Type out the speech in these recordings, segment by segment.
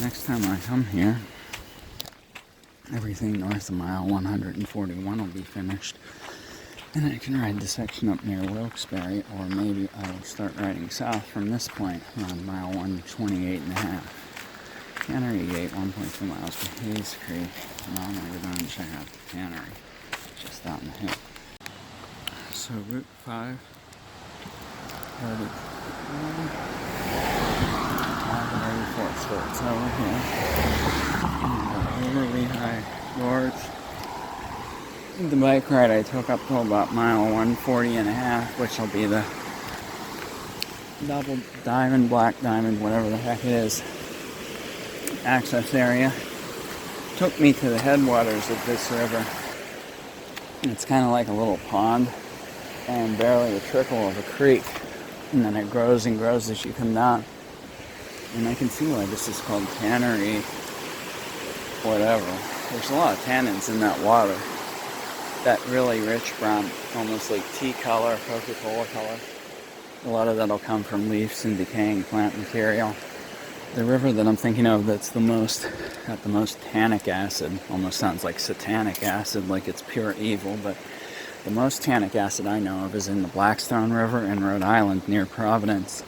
next time I come here, everything north of mile 141 will be finished. And I can ride the section up near Wilkes-Barre, or maybe I will start riding south from this point around mile 128.5. Tannery Gate, 1.2 miles to Hayes Creek. And I'm going to go down and check out the Tannery, just out in the hill. So Route 5, so it's over here. Over Lehigh Gorge. The bike ride I took up to about mile 140.5, which will be the double diamond, black diamond, whatever the heck it is, access area. Took me to the headwaters of this river. It's kind of like a little pond and barely a trickle of a creek. And then it grows and grows as you come down. And I can see why this is called Tannery, whatever. There's a lot of tannins in that water. That really rich brown, almost like tea color, Coca-Cola color. A lot of that will come from leaves and decaying plant material. The river that I'm thinking of that's got the most tannic acid, almost sounds like satanic acid, like it's pure evil, but the most tannic acid I know of is in the Blackstone River in Rhode Island near Providence.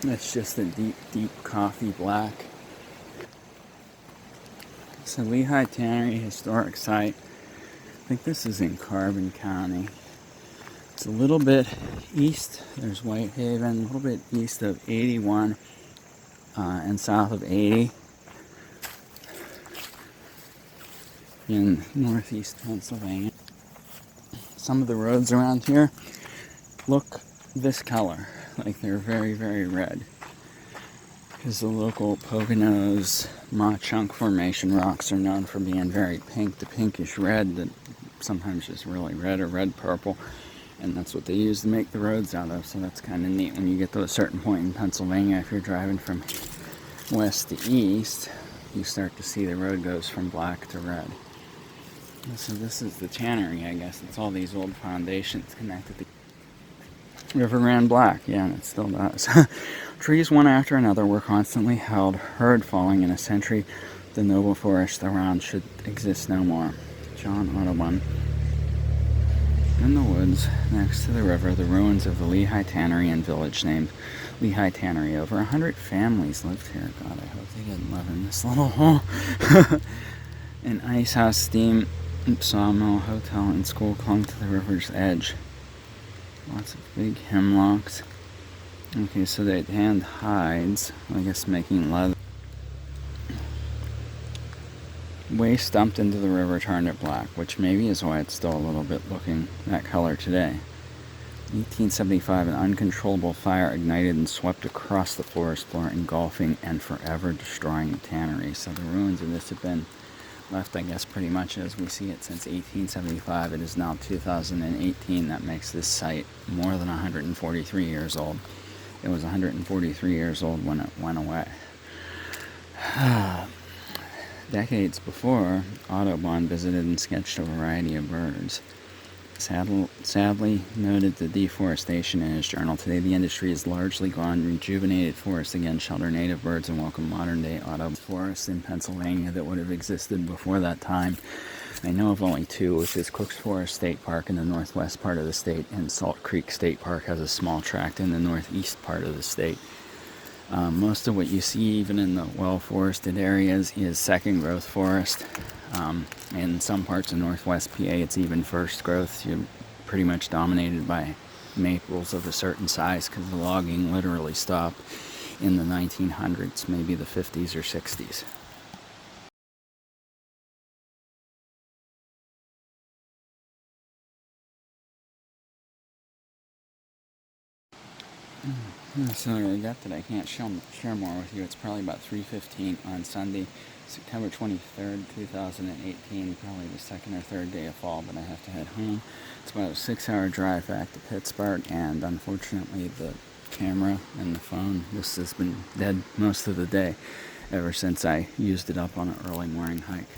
It's just a deep, deep coffee black. So Lehigh Tannery Historic Site. I think this is in Carbon County. It's a little bit east. There's Whitehaven, a little bit east of 81 and south of 80 in northeast Pennsylvania. Some of the roads around here look this color, like they're very, very red. Because the local Poconos Mauch-Chunk Formation rocks are known for being very pink to pinkish red, that sometimes just really red or red purple, and that's what they use to make the roads out of. So that's kind of neat when you get to a certain point in Pennsylvania. If you're driving from west to east, you start to see the road goes from black to red. So this is the Tannery, I guess. It's all these old foundations connected to river ran black, yeah, and it still does. Trees one after another were constantly held, herd falling in a century. The noble forest around should exist no more. John Audubon. In the woods next to the river, the ruins of the Lehigh Tannery and village named Lehigh Tannery. Over 100 families lived here. God, I hope they didn't live in this little hole. An ice house, steam sawmill, hotel, and school clung to the river's edge. Lots of big hemlocks. Okay, so they tanned hides, I guess making leather. Waste dumped into the river turned it black, which maybe is why it's still a little bit looking that color today. 1875, an uncontrollable fire ignited and swept across the forest floor, engulfing and forever destroying the tannery. So the ruins of this have been left, I guess, pretty much as we see it since 1875. It is now 2018. That makes this site more than 143 years old. It was 143 years old when it went away. Decades before, Audubon visited and sketched a variety of birds. Sadly noted the deforestation in his journal. Today the industry is largely gone. Rejuvenated forests again shelter native birds and welcome modern-day Audubon forests in Pennsylvania that would have existed before that time. I know of only two, which is Cook's Forest State Park in the northwest part of the state, and Salt Creek State Park has a small tract in the northeast part of the state. Most of what you see, even in the well-forested areas, is second-growth forest. In some parts of northwest PA, it's even first growth. You're pretty much dominated by maples of a certain size because the logging literally stopped in the 1900s, maybe the 50s or 60s. So I regret that I can't share more with you. It's probably about 3:15 on Sunday, September 23rd, 2018, probably the second or third day of fall, but I have to head home. It's about a 6-hour drive back to Pittsburgh, and unfortunately the camera and the phone, this has been dead most of the day ever since I used it up on an early morning hike.